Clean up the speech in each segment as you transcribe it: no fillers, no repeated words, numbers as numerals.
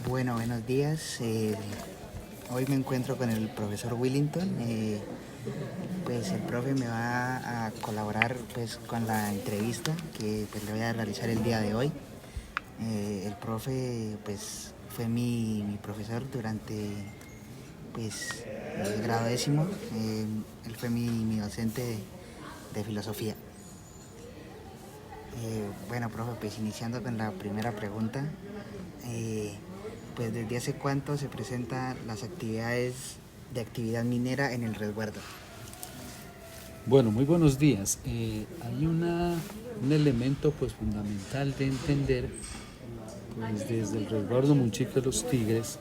Bueno, buenos días. Hoy me encuentro con el profesor Willington. Pues el profe me va a colaborar pues con la entrevista que pues le voy a realizar el día de hoy. El profe pues fue mi profesor durante pues el grado décimo. Él fue mi docente de filosofía. Bueno, profe, pues iniciando con la primera pregunta. Eh, pues desde hace cuánto se presentan las actividades de actividad minera en el resguardo. Bueno, muy buenos días. Hay un elemento pues fundamental de entender pues desde el resguardo Munchique de los Tigres,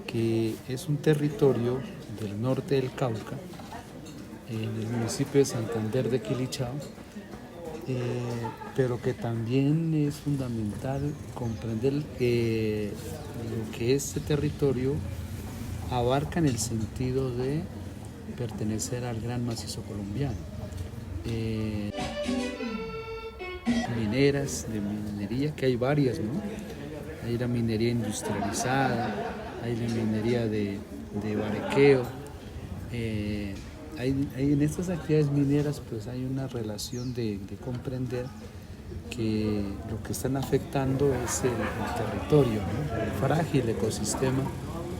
que es un territorio del norte del Cauca, en el municipio de Santander de Quilichao, pero que también es fundamental comprender lo que este territorio abarca en el sentido de pertenecer al gran macizo colombiano. Mineras, de minería, que hay varias, ¿no? Hay la minería industrializada, hay la minería de barequeo. En estas actividades mineras pues hay una relación de comprender que lo que están afectando es el territorio, ¿no? El frágil ecosistema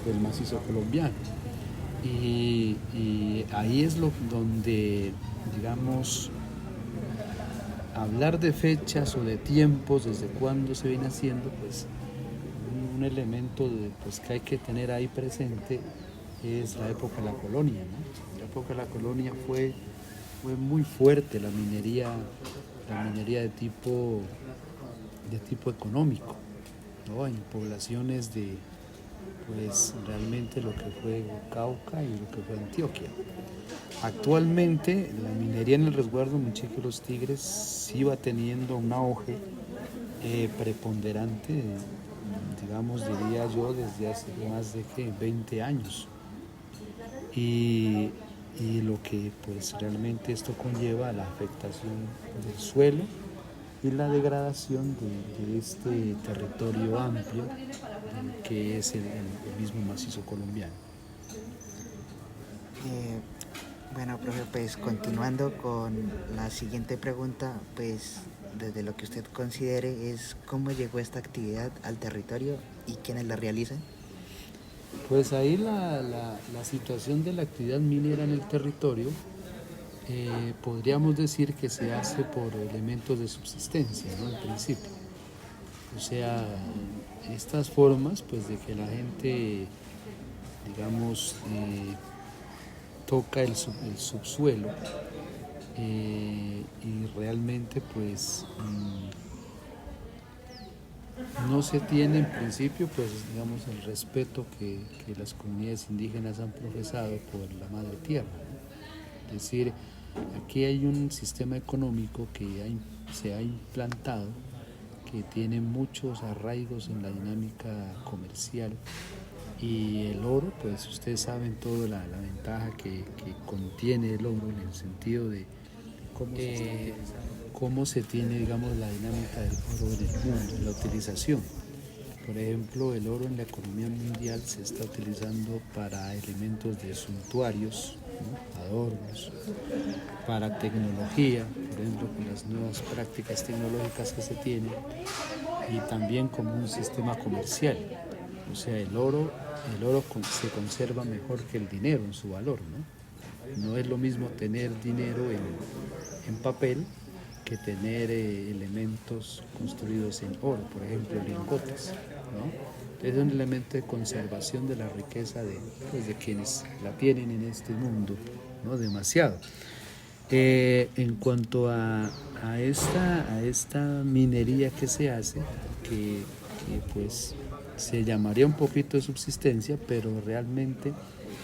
del macizo colombiano. Y ahí es donde, digamos, hablar de fechas o de tiempos, desde cuándo se viene haciendo, pues un elemento pues, que hay que tener ahí presente es la época de la colonia, ¿no? La época de la colonia fue muy fuerte la minería de tipo económico, ¿no? En poblaciones de pues realmente lo que fue Cauca y lo que fue Antioquia. Actualmente la minería en el resguardo Munchique de los Tigres sí va teniendo un auge preponderante, digamos, diría yo, desde hace más de 20 años. Y lo que pues realmente esto conlleva a la afectación del suelo y la degradación de este territorio amplio que es el mismo macizo colombiano. Bueno, profe, pues continuando con la siguiente pregunta, pues desde lo que usted considere es cómo llegó esta actividad al territorio y quiénes la realizan. Pues ahí la situación de la actividad minera en el territorio podríamos decir que se hace por elementos de subsistencia, ¿no? En principio. O sea, estas formas pues de que la gente, digamos, toca el subsuelo y realmente pues no se tiene en principio pues digamos el respeto que las comunidades indígenas han profesado por la madre tierra, ¿no? Es decir, aquí hay un sistema económico que se ha implantado que tiene muchos arraigos en la dinámica comercial y el oro, pues ustedes saben toda la ventaja que contiene el oro en el sentido de cómo se tiene, digamos, la dinámica del oro en el mundo, en la utilización. Por ejemplo, el oro en la economía mundial se está utilizando para elementos de suntuarios, ¿no? Adornos, para tecnología, por ejemplo, con las nuevas prácticas tecnológicas que se tienen, y también como un sistema comercial. O sea, el oro se conserva mejor que el dinero en su valor, ¿no? No es lo mismo tener dinero en papel que tener elementos construidos en oro, por ejemplo, lingotes, ¿no? Es un elemento de conservación de la riqueza de quienes la tienen en este mundo, ¿no? Demasiado. En cuanto a esta minería que se hace, que pues se llamaría un poquito de subsistencia, pero realmente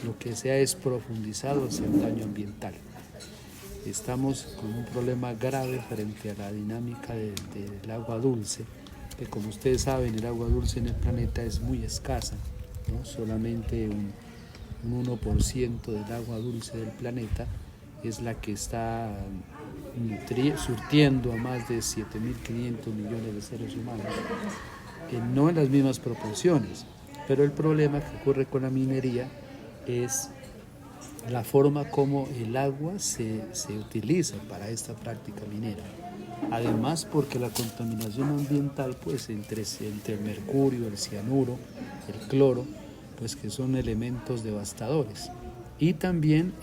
lo que se ha es profundizado hacia el daño ambiental. Estamos con un problema grave frente a la dinámica del agua dulce, que como ustedes saben el agua dulce en el planeta es muy escasa, ¿no? Solamente un 1% del agua dulce del planeta es la que está surtiendo a más de 7.500 millones de seres humanos. no en las mismas proporciones, pero el problema que ocurre con la minería es la forma como el agua se utiliza para esta práctica minera. Además, porque la contaminación ambiental, pues entre el mercurio, el cianuro, el cloro, pues que son elementos devastadores. Y también,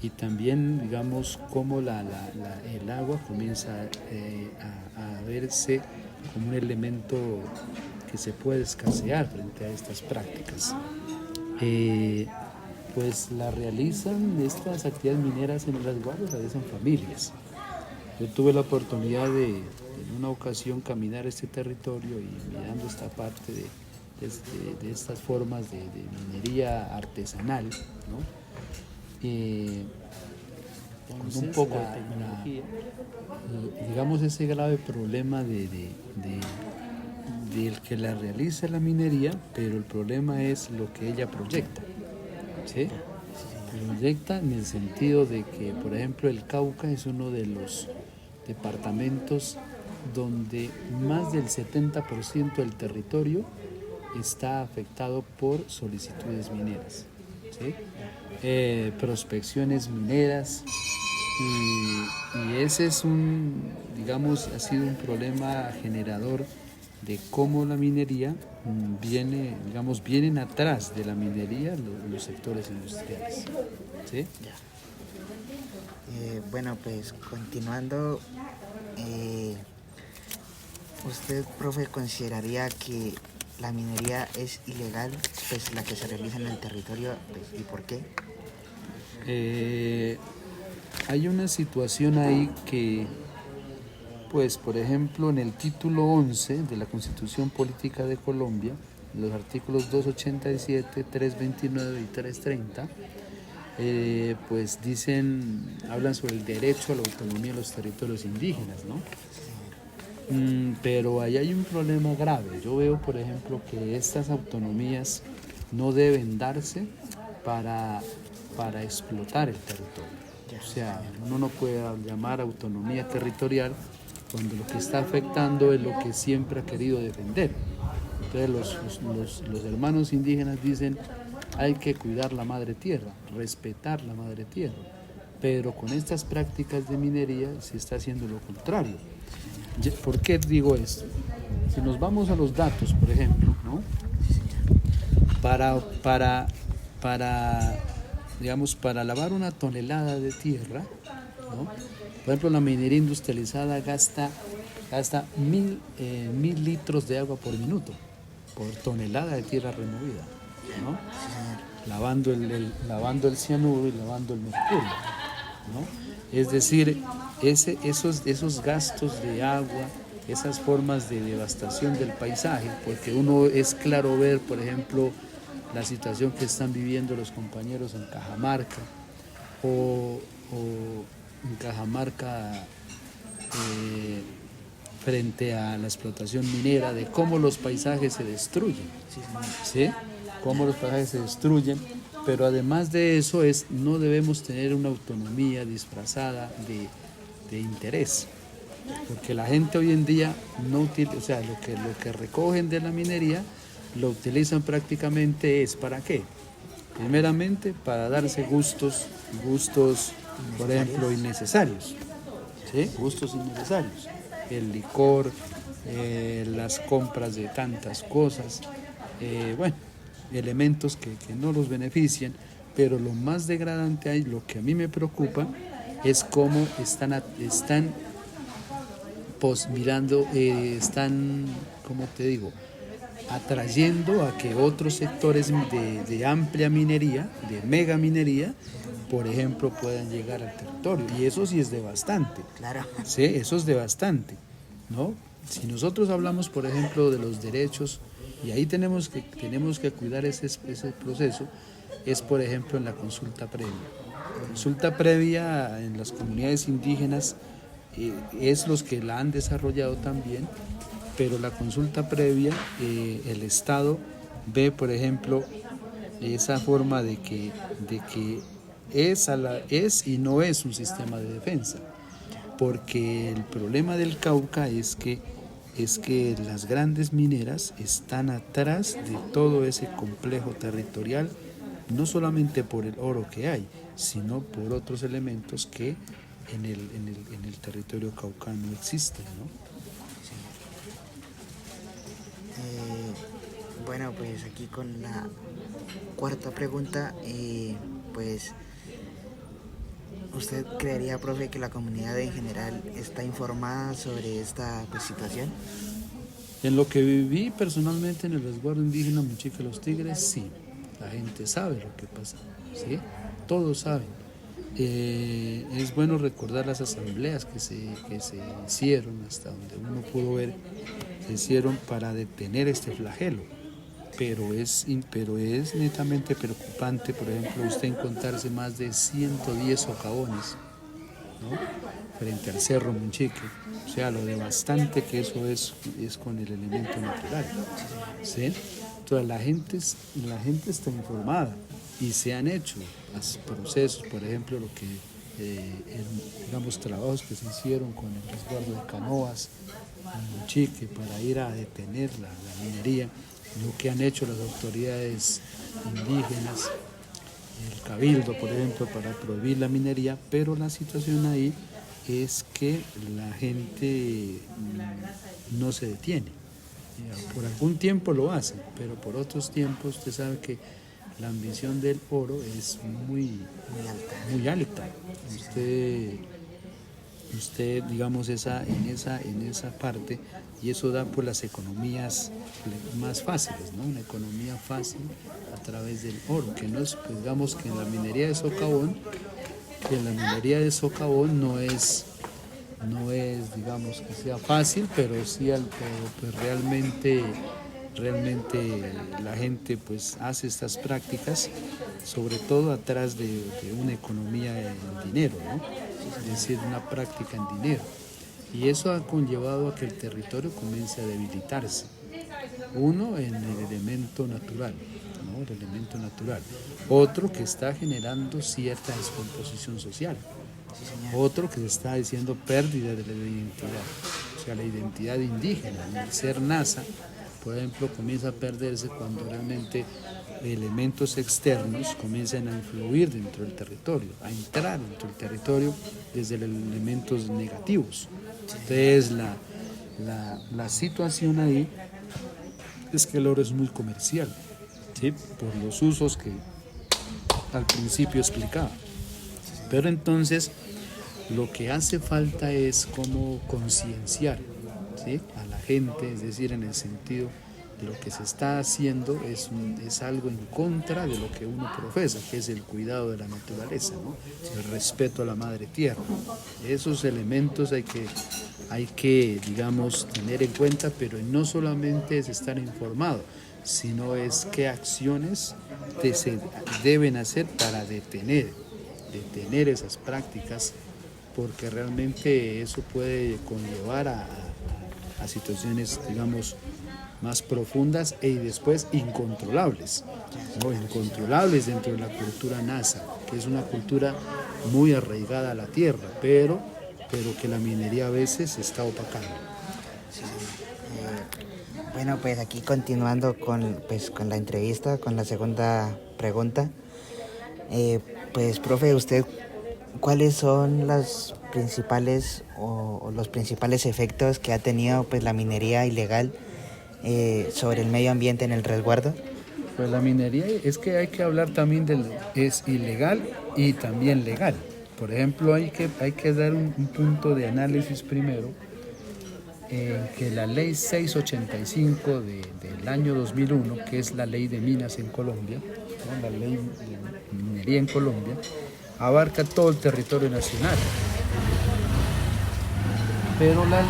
digamos, cómo el agua comienza a verse como un elemento que se puede escasear frente a estas prácticas. Pues la realizan estas actividades mineras en el resguardo, las realizan familias. Yo tuve la oportunidad de en una ocasión caminar este territorio y mirando esta parte de estas formas de minería artesanal, ¿no? Con un poco digamos, ese grave problema del que la realiza la minería, pero el problema es lo que ella proyecta, ¿sí? Proyecta en el sentido de que, por ejemplo, el Cauca es uno de los departamentos donde más del 70% del territorio está afectado por solicitudes mineras, ¿sí? Prospecciones mineras, y ese es digamos, ha sido un problema generador de cómo la minería vienen atrás de la minería los sectores industriales, ¿sí? Bueno, pues continuando, ¿usted, profe, consideraría que la minería es ilegal, pues la que se realiza en el territorio, pues, y por qué? Hay una situación ahí que, pues, por ejemplo, en el título 11 de la Constitución Política de Colombia, los artículos 287, 329 y 330, pues hablan sobre el derecho a la autonomía de los territorios indígenas, ¿no? Pero ahí hay un problema grave. Yo veo, por ejemplo, que estas autonomías no deben darse para explotar el territorio. O sea, uno no puede llamar autonomía territorial cuando lo que está afectando es lo que siempre ha querido defender. Entonces los hermanos indígenas dicen: hay que cuidar la madre tierra, respetar la madre tierra, pero con estas prácticas de minería se está haciendo lo contrario. ¿Por qué digo esto? Si nos vamos a los datos, por ejemplo, ¿no? Para lavar una tonelada de tierra, ¿no? Por ejemplo, la minería industrializada gasta 1000 litros de agua por minuto, por tonelada de tierra removida, ¿no? Lavando el cianuro y lavando el mercurio, ¿no? Es decir, esos gastos de agua, esas formas de devastación del paisaje, porque uno es claro ver, por ejemplo, la situación que están viviendo los compañeros en Cajamarca, o en Cajamarca frente a la explotación minera, de cómo los paisajes se destruyen, ¿sí? Cómo los paisajes se destruyen, pero además de eso no debemos tener una autonomía disfrazada de interés, porque la gente hoy en día no utiliza, o sea, lo que recogen de la minería lo utilizan prácticamente ¿para qué? Primeramente para darse gustos, por ejemplo, innecesarios, ¿sí? Gustos innecesarios, el licor, las compras de tantas cosas, elementos que no los benefician, pero lo más degradante ahí, lo que a mí me preocupa, es cómo están ¿cómo te digo?, atrayendo a que otros sectores de amplia minería, de mega minería, por ejemplo, puedan llegar al territorio. Y eso sí es devastante. Claro. Sí, eso es devastante, ¿no? Si nosotros hablamos, por ejemplo, de los derechos, y ahí tenemos que cuidar ese proceso, es, por ejemplo, en la consulta previa. La consulta previa en las comunidades indígenas es los que la han desarrollado también, pero la consulta previa, el Estado ve, por ejemplo, esa forma de que es y no es un sistema de defensa, porque el problema del Cauca es que es que las grandes mineras están atrás de todo ese complejo territorial, no solamente por el oro que hay, sino por otros elementos que en el territorio caucano existen, ¿no? Bueno, pues aquí con la cuarta pregunta, pues ¿usted creería, profe, que la comunidad en general está informada sobre esta pues, situación? En lo que viví personalmente en el resguardo indígena Mochica Los Tigres, sí, la gente sabe lo que pasa, ¿sí? Todos saben. Es bueno recordar las asambleas que se hicieron, hasta donde uno pudo ver, se hicieron para detener este flagelo. Pero es netamente preocupante, por ejemplo, usted encontrarse más de 110 socavones, ¿no?, frente al Cerro Munchique, o sea, lo devastante que eso es con el elemento natural, ¿sí? Entonces la gente está informada y se han hecho procesos, por ejemplo, lo que, digamos, trabajos que se hicieron con el resguardo de canoas en Munchique para ir a detener la minería, lo que han hecho las autoridades indígenas, el cabildo, por ejemplo, para prohibir la minería, pero la situación ahí es que la gente no se detiene. Por algún tiempo lo hacen, pero por otros tiempos usted sabe que la ambición del oro es muy alta. Usted digamos, en esa parte, y eso da por las economías más fáciles, ¿no? Una economía fácil a través del oro, que no es, pues, digamos que en la minería de socavón no es, digamos, que sea fácil, pero sí, pues realmente la gente pues hace estas prácticas, sobre todo atrás de una economía en dinero, ¿no? Es decir, una práctica en dinero. Y eso ha conllevado a que el territorio comience a debilitarse. Uno, en el elemento natural, ¿no? El elemento natural. Otro, que está generando cierta descomposición social. Otro, que está diciendo pérdida de la identidad, o sea, la identidad indígena, el ser NASA, por ejemplo, comienza a perderse cuando realmente elementos externos comienzan a influir dentro del territorio, a entrar dentro del territorio desde elementos negativos. Entonces, la situación ahí es que el oro es muy comercial, ¿sí?, por los usos que al principio explicaba. Pero entonces, lo que hace falta es cómo concienciar, ¿sí?, a la gente, es decir, en el sentido de lo que se está haciendo es algo en contra de lo que uno profesa, que es el cuidado de la naturaleza, ¿no?, el respeto a la madre tierra. Esos elementos hay que, digamos, tener en cuenta, pero no solamente es estar informado, sino es qué acciones se deben hacer para detener esas prácticas, porque realmente eso puede conllevar a situaciones, digamos, más profundas y después incontrolables, ¿no? Incontrolables dentro de la cultura NASA, que es una cultura muy arraigada a la tierra, pero que la minería a veces está opacando. Sí. Bueno, pues aquí continuando con la entrevista, con la segunda pregunta. Pues, profe, usted, ¿cuáles son las principales o los principales efectos que ha tenido pues la minería ilegal sobre el medio ambiente en el resguardo? Pues la minería es que hay que hablar también es ilegal y también legal. Por ejemplo, hay que dar un punto de análisis primero, que la ley 685 del año 2001, que es la ley de minas en Colombia, ¿no?, la ley de minería en Colombia, abarca todo el territorio nacional. Pero la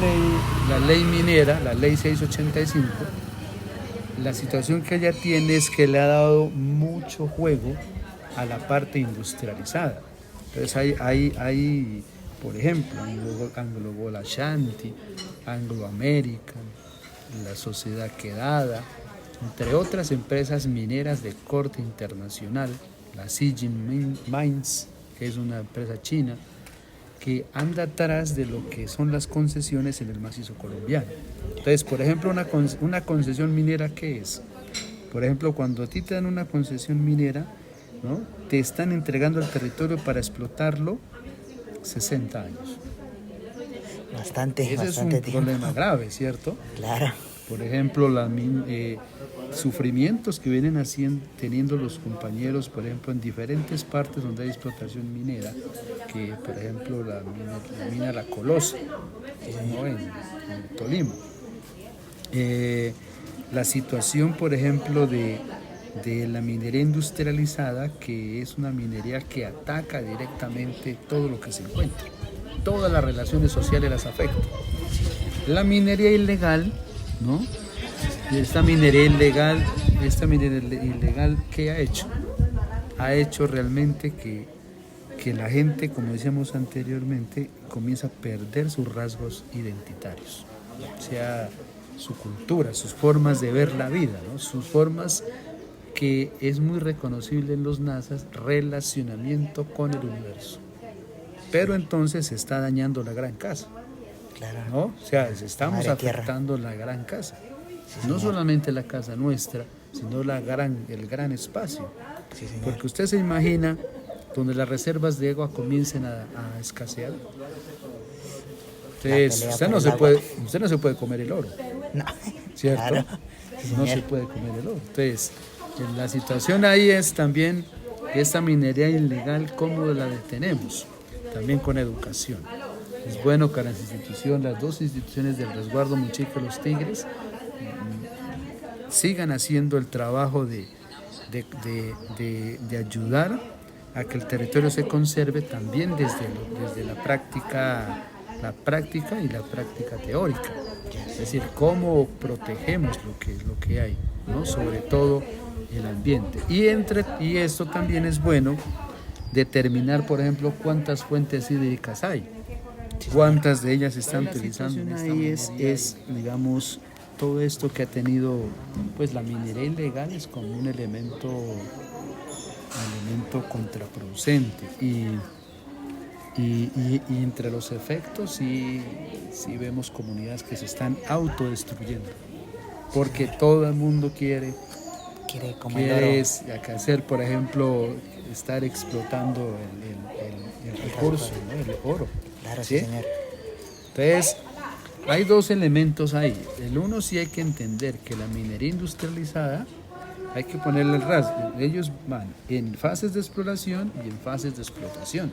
ley minera, la ley 685, la situación que ella tiene es que le ha dado mucho juego a la parte industrializada. Entonces hay por ejemplo, Anglo Gold Ashanti, Anglo American, la Sociedad Quedada, entre otras empresas mineras de corte internacional, la Zijin Mines, que es una empresa china, que anda atrás de lo que son las concesiones en el macizo colombiano. Entonces, por ejemplo, una concesión minera, ¿qué es? Por ejemplo, cuando a ti te dan una concesión minera, ¿no?, te están entregando el territorio para explotarlo 60 años. Ese es un problema grave, ¿cierto? Claro. Por ejemplo, sufrimientos que vienen teniendo los compañeros, por ejemplo, en diferentes partes donde hay explotación minera, que por ejemplo la mina La Colosa, ¿no?, en Tolima. La situación, por ejemplo, de la minería industrializada, que es una minería que ataca directamente todo lo que se encuentra. Todas las relaciones sociales las afecta. La minería ilegal, ¿no? Y esta minería ilegal, ¿qué ha hecho? Ha hecho realmente que la gente, como decíamos anteriormente, comienza a perder sus rasgos identitarios. O sea, su cultura, sus formas de ver la vida, ¿no? Sus formas que es muy reconocible en los nazas, relacionamiento con el universo. Pero entonces se está dañando la gran casa, claro, ¿no? O sea, estamos afectando la gran casa. Sí, no solamente la casa nuestra, sino el gran espacio. Sí, porque usted se imagina donde las reservas de agua comiencen a escasear. Entonces, usted no se puede comer el oro, no. ¿Cierto? Claro. Sí, no se puede comer el oro. Entonces, la situación ahí es también esta minería ilegal, ¿cómo la detenemos? También con educación. Es bueno que las dos instituciones del resguardo Muchica y Los Tigres sigan haciendo el trabajo de ayudar a que el territorio se conserve también desde la práctica y la práctica teórica. Es decir, cómo protegemos lo que hay, ¿no? Sobre todo el ambiente. Y esto también es bueno determinar, por ejemplo, cuántas fuentes hídricas hay, cuántas de ellas están utilizando. Ahí es, digamos, todo esto que ha tenido, pues la minería ilegal es como un elemento contraproducente y entre los efectos sí vemos comunidades que se están autodestruyendo, porque todo el mundo quiere hacer, por ejemplo, estar explotando el recurso, ¿no?, el oro. Claro, ¿sí? Señor. Entonces, hay dos elementos ahí. El uno, sí hay que entender que la minería industrializada hay que ponerle el rasgo. Ellos van en fases de exploración y en fases de explotación.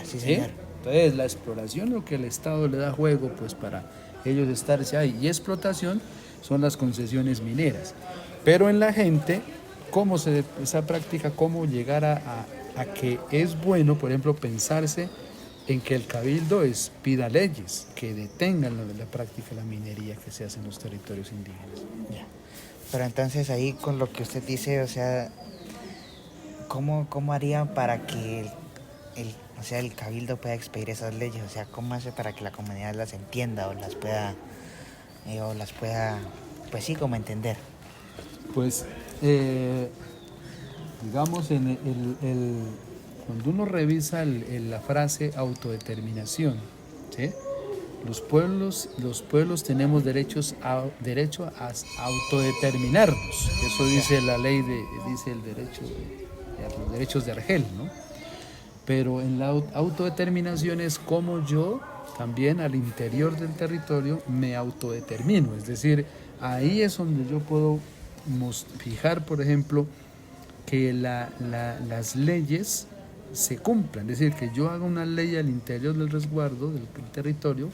Sí, señor. Entonces, la exploración, lo que el Estado le da juego, pues para ellos estarse ahí, y explotación son las concesiones mineras. Pero en la gente, esa práctica, cómo llegar a que es bueno, por ejemplo, pensarse en que el cabildo pida leyes que detengan la práctica de la minería que se hace en los territorios indígenas. Ya. Pero entonces ahí con lo que usted dice, o sea, ¿cómo harían para que el cabildo pueda expedir esas leyes? O sea, ¿cómo hace para que la comunidad las entienda o las pueda, pues sí, como entender? Pues, digamos, cuando uno revisa la frase autodeterminación, ¿sí?, los pueblos tenemos derecho a autodeterminarnos. Eso dice la ley, dice los derechos de Argel, ¿no? Pero en la autodeterminación es como yo también al interior del territorio me autodetermino. Es decir, ahí es donde yo puedo fijar, por ejemplo, que las leyes se cumplan. Es decir, que yo haga una ley al interior del resguardo del territorio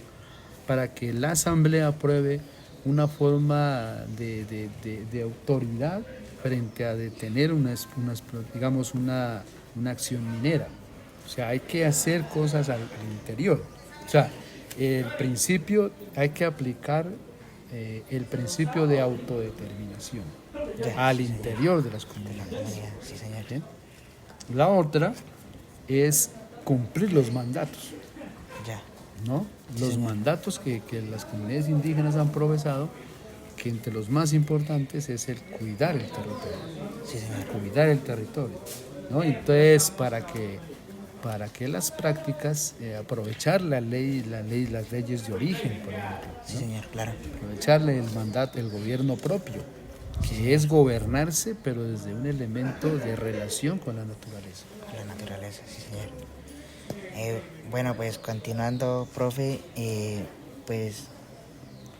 para que la asamblea apruebe una forma de autoridad frente a detener una acción minera. O sea, hay que hacer cosas al interior. O sea, el principio, hay que aplicar el principio de autodeterminación al interior de las comunidades. Sí, señor. ¿Sí? La otra es cumplir los mandatos. ¿No? Los mandatos que las comunidades indígenas han profesado, que entre los más importantes es el cuidar el territorio. Sí, señor. Cuidar el territorio, ¿no? Entonces, para que para que las prácticas, aprovechar las leyes de origen, por ejemplo, ¿no? Sí, señor, claro. Aprovecharle el mandato, el gobierno propio, que es gobernarse, pero desde un elemento de relación con la naturaleza. Con la naturaleza, sí, señor. Bueno, pues continuando, profe,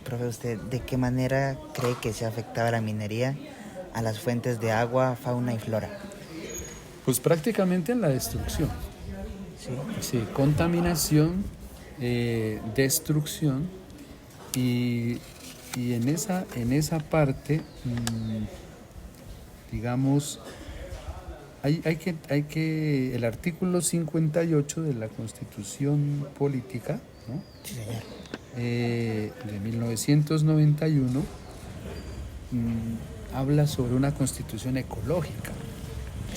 profe, ¿usted de qué manera cree que se ha afectado la minería a las fuentes de agua, fauna y flora? Pues prácticamente en la destrucción. Sí, Sí, contaminación, destrucción y en esa parte, digamos, el artículo 58 de la Constitución Política, ¿no? sí, señor. De 1991, habla sobre una constitución ecológica,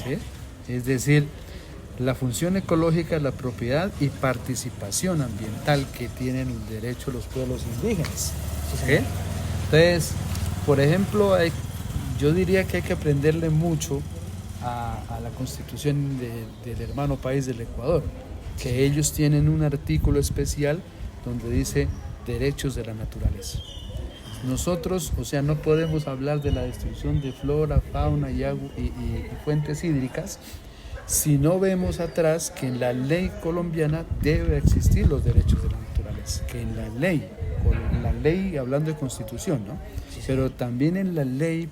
¿sí? Es decir, la función ecológica es la propiedad y participación ambiental que tienen el derecho los pueblos indígenas. ¿Sí? Entonces, por ejemplo, yo diría que hay que aprenderle mucho a la constitución del hermano país del Ecuador, que ellos tienen un artículo especial donde dice derechos de la naturaleza. Nosotros, o sea, no podemos hablar de la destrucción de flora, fauna y fuentes hídricas si no vemos atrás que en la ley colombiana debe existir los derechos de la naturaleza, que en la ley hablando de constitución, ¿no? Sí, sí. Pero también en la ley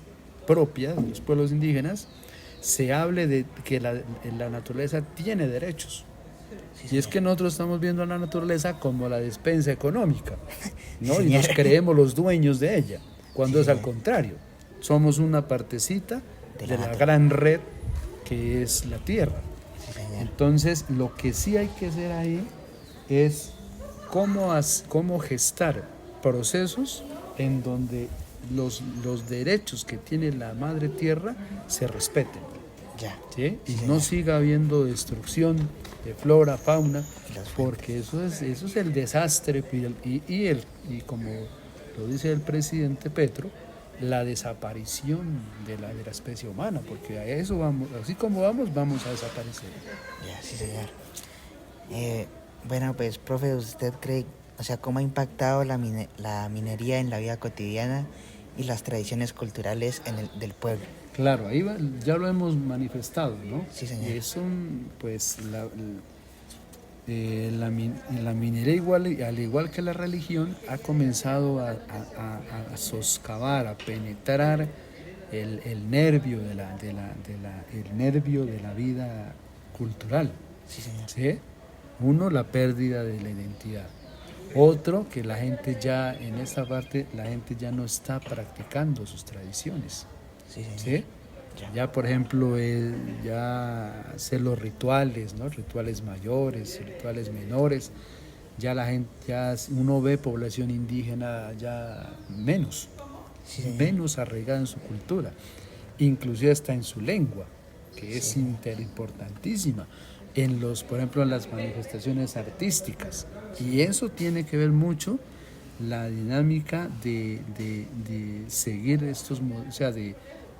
propia de los pueblos indígenas se hable de que la naturaleza tiene derechos. Sí, y es que nosotros estamos viendo a la naturaleza como la despensa económica, ¿no? Sí, y nos creemos los dueños de ella, cuando sí, es al contrario. Somos una partecita de la gran red que es la tierra. Sí, entonces, lo que sí hay que hacer ahí es cómo gestar procesos en donde los derechos que tiene la madre tierra se respeten. Ya. ¿Sí? Y sí, no siga habiendo destrucción de flora, fauna, porque eso es el desastre y como lo dice el presidente Petro, la desaparición de la especie humana, porque a eso vamos, así como vamos a desaparecer. Ya, sí, señor. Bueno, pues, profe, ¿usted cree, o sea, cómo ha impactado la minería en la vida cotidiana y las tradiciones culturales del pueblo? Claro, ahí ya lo hemos manifestado, ¿no? Sí, señor. Y eso, pues, la minería, al igual que la religión, ha comenzado a soscavar, a penetrar el nervio de la vida cultural. Sí, señor. ¿Sí? Uno, la pérdida de la identidad. Otro, que la gente ya, en esta parte, la gente ya no está practicando sus tradiciones. Sí, señor. ¿Sí? Ya, por ejemplo, ya hacer los rituales, ¿no? Rituales mayores, rituales menores, ya la gente, ya uno ve población indígena ya menos, sí, menos arraigada en su cultura, inclusive hasta en su lengua, que es importantísima, por ejemplo, en las manifestaciones artísticas, y eso tiene que ver mucho la dinámica de seguir estos, o sea, de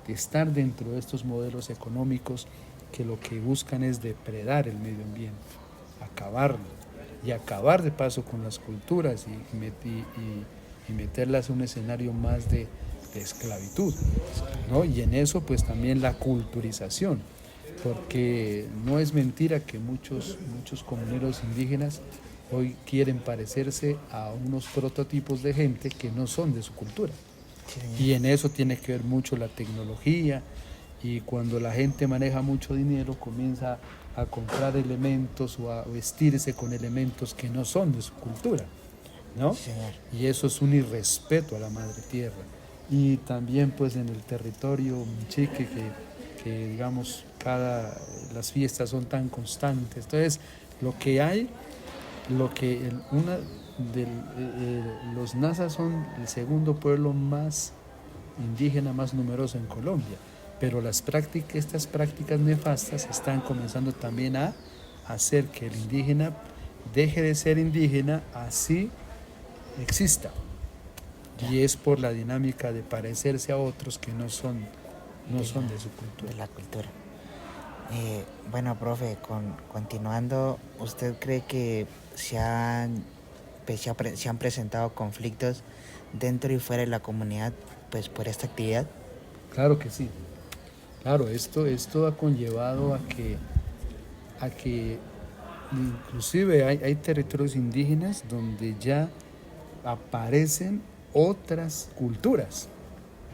estar dentro de estos modelos económicos que lo que buscan es depredar el medio ambiente, acabarlo y acabar de paso con las culturas y meterlas en un escenario más de esclavitud, ¿no? Y en eso pues también la culturización, porque no es mentira que muchos comuneros indígenas hoy quieren parecerse a unos prototipos de gente que no son de su cultura. Sí. Y en eso tiene que ver mucho la tecnología, y cuando la gente maneja mucho dinero comienza a comprar elementos o a vestirse con elementos que no son de su cultura, ¿no? Sí, y eso es un irrespeto a la madre tierra. Y también pues en el territorio Chique que digamos las fiestas son tan constantes. Entonces los Nazas son el segundo pueblo más indígena, más numeroso en Colombia, pero estas prácticas nefastas están comenzando también a hacer que el indígena deje de ser indígena, así exista. Y es por la dinámica de parecerse a otros que no son de su cultura. De la cultura. Bueno, profe, continuando, ¿usted cree que se han presentado conflictos dentro y fuera de la comunidad pues por esta actividad? Claro que sí. Claro, esto ha conllevado a que inclusive hay territorios indígenas donde ya aparecen otras culturas,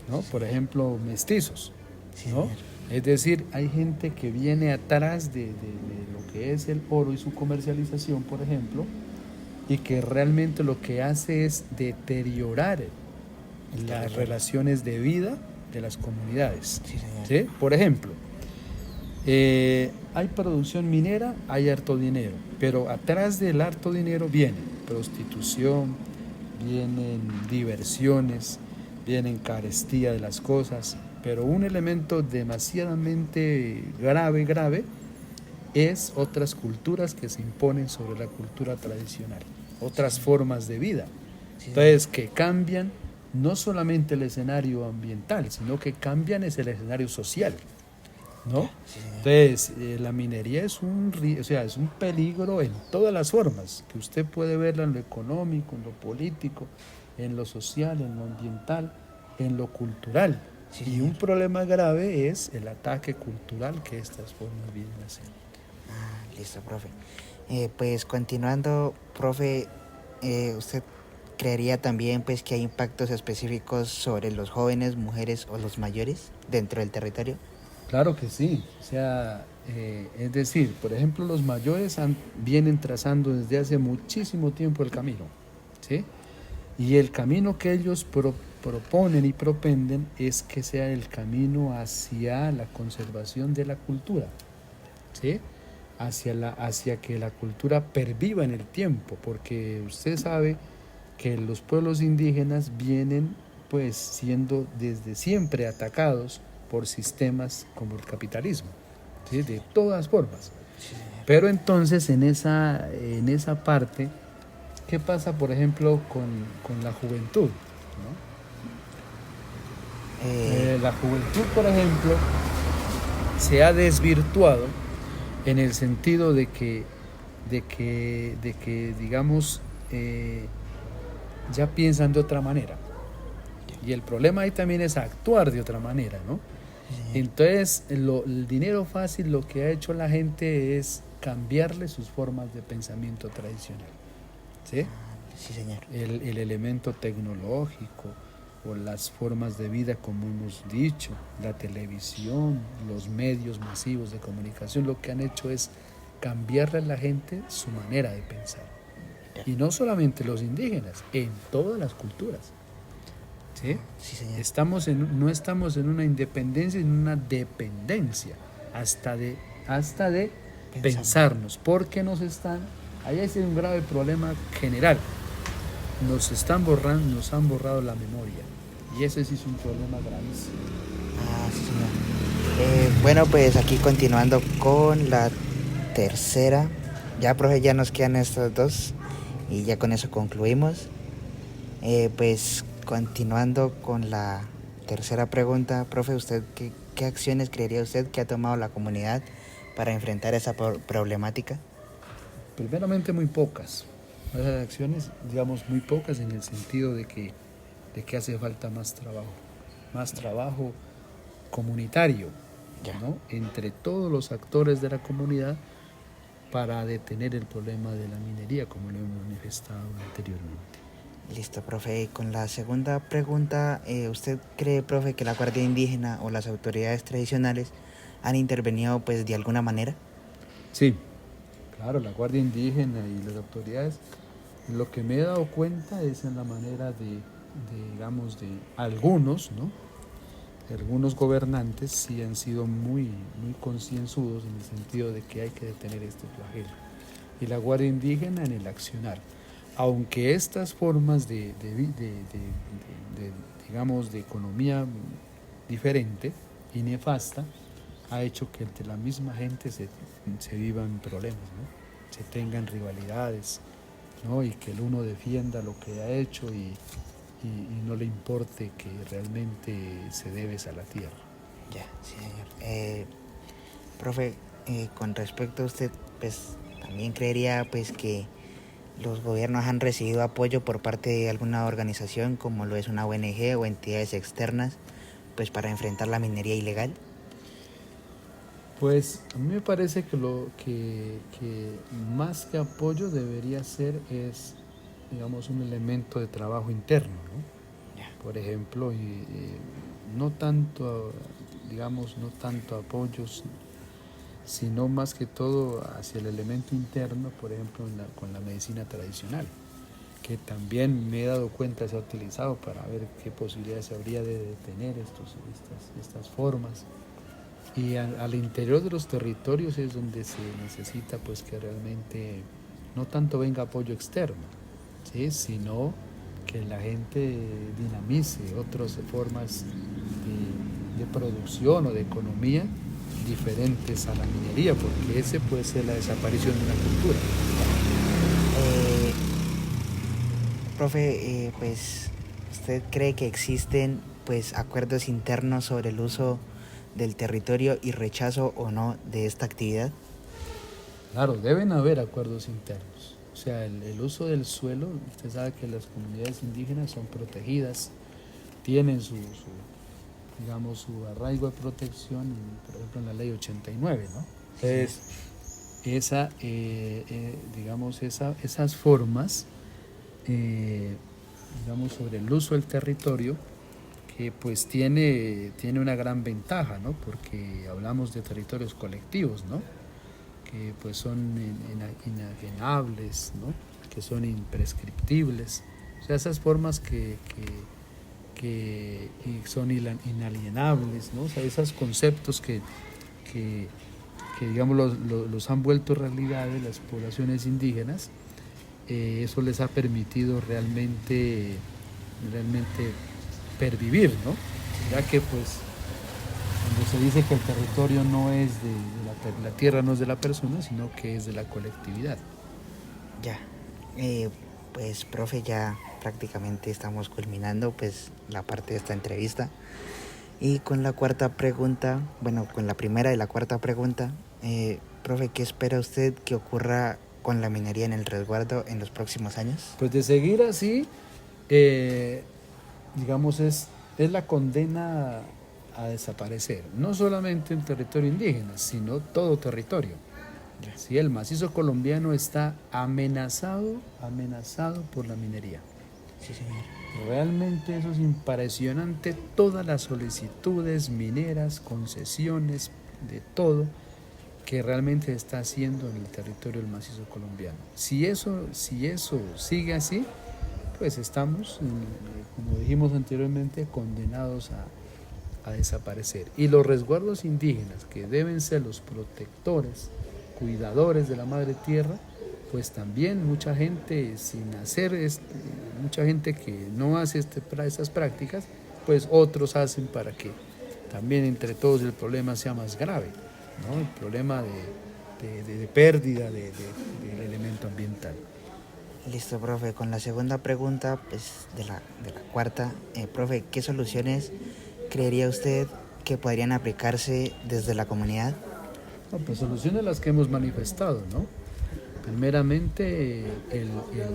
¿no? Por ejemplo, mestizos, Sí, ¿no? señor. Es decir, hay gente que viene atrás de lo que es el oro y su comercialización, por ejemplo, y que realmente lo que hace es deteriorar las relaciones de vida de las comunidades. Sí, señor. ¿Sí? Por ejemplo, hay producción minera, hay harto dinero, pero atrás del harto dinero viene prostitución, vienen diversiones, vienen carestía de las cosas, pero un elemento demasiadamente grave es otras culturas que se imponen sobre la cultura tradicional, otras formas de vida. Entonces, que cambian no solamente el escenario ambiental, sino que cambian es el escenario social, ¿no? Entonces, la minería es es un peligro en todas las formas, que usted puede verla en lo económico, en lo político, en lo social, en lo ambiental, en lo cultural. Sí, y un problema grave es el ataque cultural que estas formas vienen a hacer. Listo, profe. Pues continuando, profe, ¿usted creería también pues que hay impactos específicos sobre los jóvenes, mujeres o los mayores dentro del territorio? Claro que sí, es decir, por ejemplo, los mayores vienen trazando desde hace muchísimo tiempo el camino, ¿sí? Y el camino que ellos proponen y propenden es que sea el camino hacia la conservación de la cultura, ¿sí? Hacia que la cultura perviva en el tiempo, porque usted sabe que los pueblos indígenas vienen pues siendo desde siempre atacados por sistemas como el capitalismo, ¿sí? De todas formas. Pero entonces en esa parte, ¿qué pasa por ejemplo con la juventud? ¿No? La juventud, por ejemplo, se ha desvirtuado en el sentido de que digamos, ya piensan de otra manera. Y el problema ahí también es actuar de otra manera, ¿no? Entonces, el dinero fácil lo que ha hecho la gente es cambiarle sus formas de pensamiento tradicional, ¿sí? Sí, señor. El elemento tecnológico o las formas de vida, como hemos dicho, la televisión, los medios masivos de comunicación, lo que han hecho es cambiarle a la gente su manera de pensar. Y no solamente los indígenas, en todas las culturas. ¿Sí? Sí, señor. No estamos en una independencia, en una dependencia, hasta de pensarnos, porque ahí hay un grave problema general. Nos han borrado la memoria, y ese sí es un problema gravísimo. Sí, señor. Bueno, pues aquí continuando con la tercera. Ya, profe, ya nos quedan estas dos y ya con eso concluimos. Pues continuando con la tercera pregunta, profe, ¿usted qué acciones creería usted que ha tomado la comunidad para enfrentar esa problemática? Primeramente, muy pocas. Esas acciones, digamos, muy pocas en el sentido de que hace falta más trabajo comunitario, ¿no? Entre todos los actores de la comunidad para detener el problema de la minería, como lo hemos manifestado anteriormente. Listo, profe. Y con la segunda pregunta, ¿usted cree, profe, que la Guardia Indígena o las autoridades tradicionales han intervenido pues de alguna manera? Sí, claro, la Guardia Indígena y las autoridades, lo que me he dado cuenta es en la manera de algunos, ¿no? Algunos gobernantes sí han sido muy concienzudos en el sentido de que hay que detener este flagelo. Y la Guardia Indígena en el accionar. Aunque estas formas de economía diferente y nefasta ha hecho que entre la misma gente se vivan problemas, ¿no? Se tengan rivalidades, ¿no? Y que el uno defienda lo que ha hecho y no le importe que realmente se debe a la tierra. Ya, sí, señor. Profe, con respecto a usted, pues también creería pues que los gobiernos han recibido apoyo por parte de alguna organización como lo es una ONG o entidades externas pues para enfrentar la minería ilegal. Pues a mí me parece que que más que apoyo debería ser es, digamos, un elemento de trabajo interno, ¿no? Ya. Por ejemplo, no tanto, digamos, no tanto apoyos, sino más que todo hacia el elemento interno, por ejemplo, con la medicina tradicional, que también me he dado cuenta se ha utilizado para ver qué posibilidades habría de detener estas formas. Y al interior de los territorios es donde se necesita pues que realmente no tanto venga apoyo externo, ¿sí? Sino que la gente dinamice otras formas de producción o de economía diferentes a la minería, porque ese puede ser la desaparición de una cultura. Eh, Profe, pues ¿usted cree que existen pues acuerdos internos sobre el uso del territorio y rechazo o no de esta actividad? Claro, deben haber acuerdos internos. O sea, el uso del suelo, usted sabe que las comunidades indígenas son protegidas, tienen digamos, su arraigo de protección, por ejemplo, en la ley 89, ¿no? Entonces, digamos, esas formas, digamos, sobre el uso del territorio, que pues tiene una gran ventaja, ¿no? Porque hablamos de territorios colectivos, ¿no? Que pues son inajenables, ¿no? Que son imprescriptibles. O sea, esas formas que son inalienables, ¿no? O sea, esos conceptos que digamos los han vuelto realidades las poblaciones indígenas, eso les ha permitido realmente pervivir, ¿no? Ya que pues cuando se dice que el territorio no es la tierra no es de la persona, sino que es de la colectividad. Ya, pues profe, ya prácticamente estamos culminando pues la parte de esta entrevista. Y con la cuarta pregunta, bueno, con la primera y la cuarta pregunta, profe, ¿qué espera usted que ocurra con la minería en el resguardo en los próximos años? Pues de seguir así, digamos, es la condena a desaparecer, no solamente el territorio indígena, sino todo territorio. Sí, el macizo colombiano está amenazado por la minería. Sí, señor. Realmente eso es impresionante, todas las solicitudes mineras, concesiones, de todo, que realmente se está haciendo en el territorio del macizo colombiano. Si eso sigue así, pues estamos, como dijimos anteriormente, condenados a desaparecer. Y los resguardos indígenas, que deben ser los protectores, cuidadores de la madre tierra, pues también mucha gente sin hacer, mucha gente que no hace estas prácticas, pues otros hacen para que también entre todos el problema sea más grave, ¿no? El problema de pérdida del elemento ambiental. Listo, profe. Con la segunda pregunta, pues de la cuarta, profe, ¿qué soluciones creería usted que podrían aplicarse desde la comunidad? No, pues soluciones las que hemos manifestado, ¿no? Primeramente,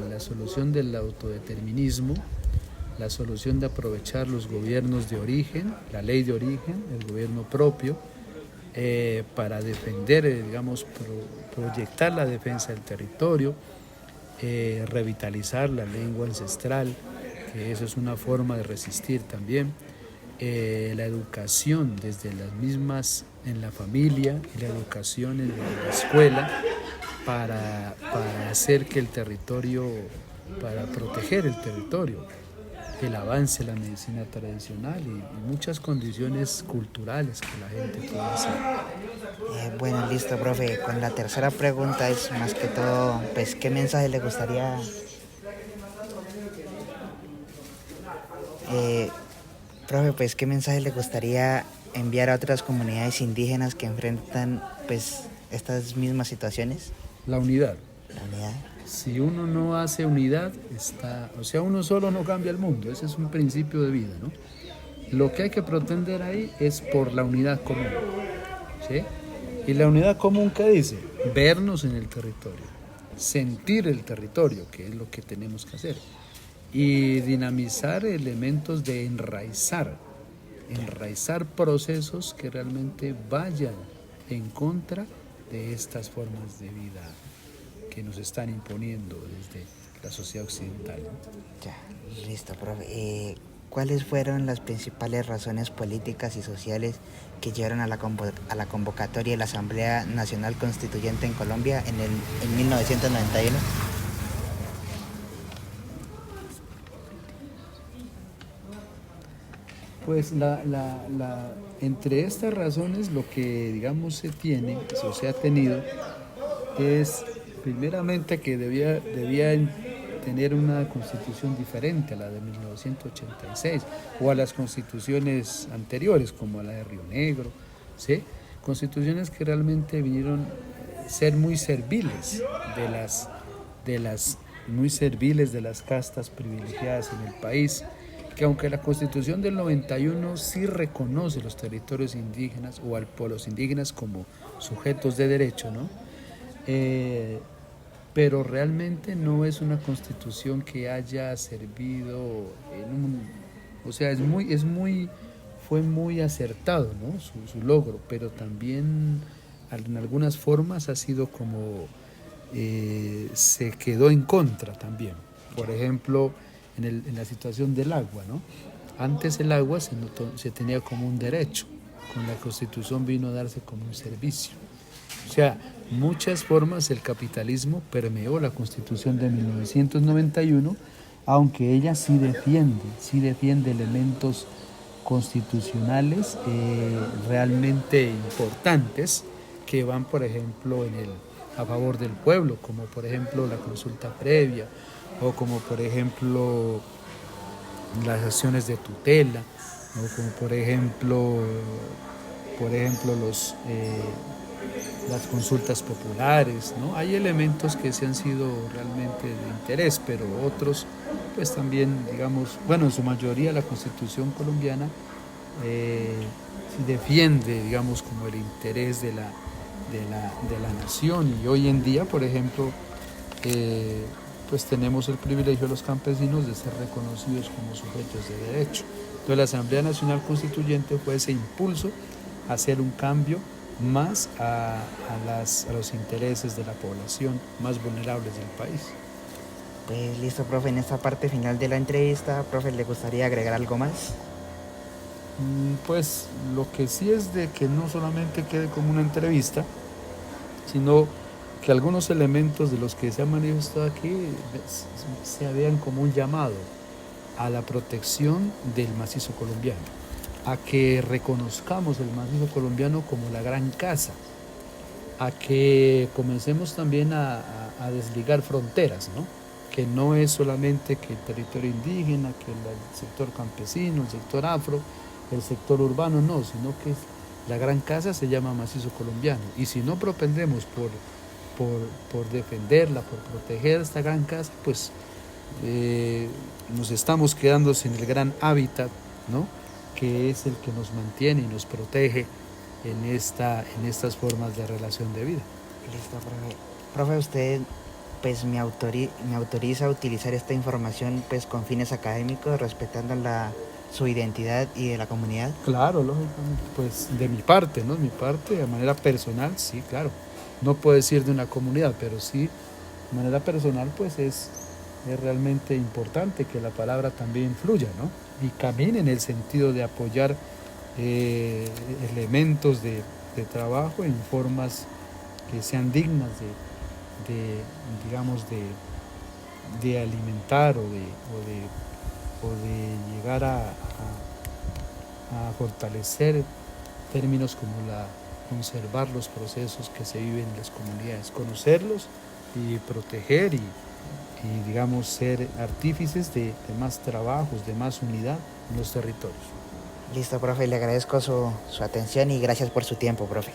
la solución del autodeterminismo, la solución de aprovechar los gobiernos de origen, la ley de origen, el gobierno propio, para defender, digamos, proyectar la defensa del territorio, revitalizar la lengua ancestral, que eso es una forma de resistir también, la educación desde las mismas en la familia y la educación en la escuela para hacer que el territorio, para proteger el territorio, el avance de la medicina tradicional y muchas condiciones culturales que la gente puede hacer. Bueno, listo, profe. Con la tercera pregunta es más que todo, pues, ¿qué mensaje le gustaría profe, pues, ¿qué mensaje le gustaría enviar a otras comunidades indígenas que enfrentan, pues, estas mismas situaciones? La unidad. La unidad. Si uno no hace unidad, uno solo no cambia el mundo. Ese es un principio de vida, ¿no? Lo que hay que pretender ahí es por la unidad común, ¿sí? Y la unidad común, ¿qué dice? Vernos en el territorio, sentir el territorio, que es lo que tenemos que hacer, y dinamizar elementos de enraizar procesos que realmente vayan en contra de estas formas de vida que nos están imponiendo desde la sociedad occidental, ¿no? Ya, listo, profe. ¿Cuáles fueron las principales razones políticas y sociales que llevaron a la convocatoria de la Asamblea Nacional Constituyente en Colombia en 1991? Pues entre estas razones lo que digamos se tiene, o se ha tenido, es primeramente que debían tener una constitución diferente a la de 1986 o a las constituciones anteriores como a la de Río Negro, ¿sí? Constituciones que realmente vinieron a ser muy serviles de las castas privilegiadas en el país, que aunque la Constitución del 91 sí reconoce los territorios indígenas o a los indígenas como sujetos de derecho, ¿no? Pero realmente no es una Constitución que haya servido o sea, fue muy acertado, ¿no? su logro, pero también en algunas formas ha sido como se quedó en contra también. Por ejemplo, en la situación del agua, ¿no? Antes el agua se tenía como un derecho, con la Constitución vino a darse como un servicio. O sea, muchas formas el capitalismo permeó la Constitución de 1991, aunque ella sí defiende elementos constitucionales realmente importantes que van, por ejemplo, a favor del pueblo, como por ejemplo la consulta previa, o como por ejemplo las acciones de tutela, o como por ejemplo las consultas populares, ¿no? Hay elementos que sí han sido realmente de interés, pero otros pues también, digamos, bueno, en su mayoría la Constitución colombiana sí defiende, digamos, como el interés de la nación, y hoy en día, por ejemplo, pues tenemos el privilegio de los campesinos de ser reconocidos como sujetos de derecho. Entonces la Asamblea Nacional Constituyente fue ese impulso a hacer un cambio más a los intereses de la población más vulnerables del país. Pues listo, profe, en esta parte final de la entrevista, profe, ¿le gustaría agregar algo más? Pues lo que sí es de que no solamente quede como una entrevista, sino que algunos elementos de los que se han manifestado aquí se vean como un llamado a la protección del macizo colombiano, a que reconozcamos el macizo colombiano como la gran casa, a que comencemos también a desligar fronteras, ¿no? Que no es solamente que el territorio indígena, que el sector campesino, el sector afro, el sector urbano, no, sino que la gran casa se llama macizo colombiano, y si no propendemos por defenderla, por proteger esta gran casa, pues nos estamos quedando sin el gran hábitat, ¿no? Que es el que nos mantiene y nos protege en estas formas de relación de vida. Listo, profe. Profe, usted pues me autoriza a utilizar esta información pues con fines académicos, respetando su identidad y de la comunidad. Claro, lógicamente, pues de mi parte, ¿no? De mi parte, de manera personal, sí, claro. No puedo decir de una comunidad, pero sí, de manera personal, pues es realmente importante que la palabra también fluya, ¿no? Y camine en el sentido de apoyar elementos de trabajo en formas que sean dignas digamos, de alimentar o de llegar a fortalecer términos como conservar los procesos que se viven en las comunidades, conocerlos y proteger y digamos, ser artífices de más trabajos, de más unidad en los territorios. Listo, profe, le agradezco su atención y gracias por su tiempo, profe.